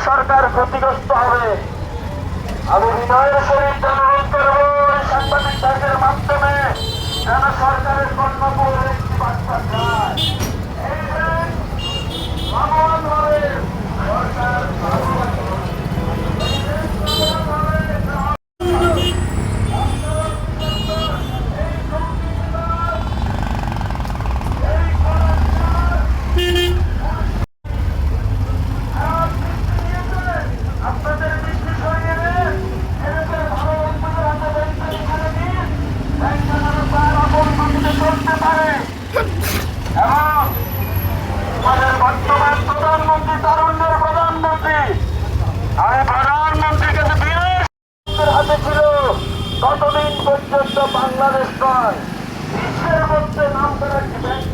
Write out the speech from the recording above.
সরকার ক্ষতিগ্রস্ত হবে। আমি বিনয়ের সহিত অনুরোধ করব সাংবাদিক ভাইদের মাধ্যমে যেন সরকারের কর্ণপুরের একটি বার্তা যায়। এই যে লাভবান হবে সরকার, আপনাদের দৃষ্টি সরিয়ে দেন। এদের ভালো বন্ধুদের হাতে ব্যাংকটা এখানে দিন, ব্যাংকটা যেন তার আপন গতিতে চলতে পারে। এবং আমাদের বর্তমান প্রধানমন্ত্রী, তারুণ্যের প্রধানমন্ত্রী, আমি প্রধানমন্ত্রীর কাছে বিনয়ের হাতে ছিল ততদিন পর্যন্ত বাংলাদেশ নয় বিশ্বের মধ্যে নাম করা একটি ব্যাংক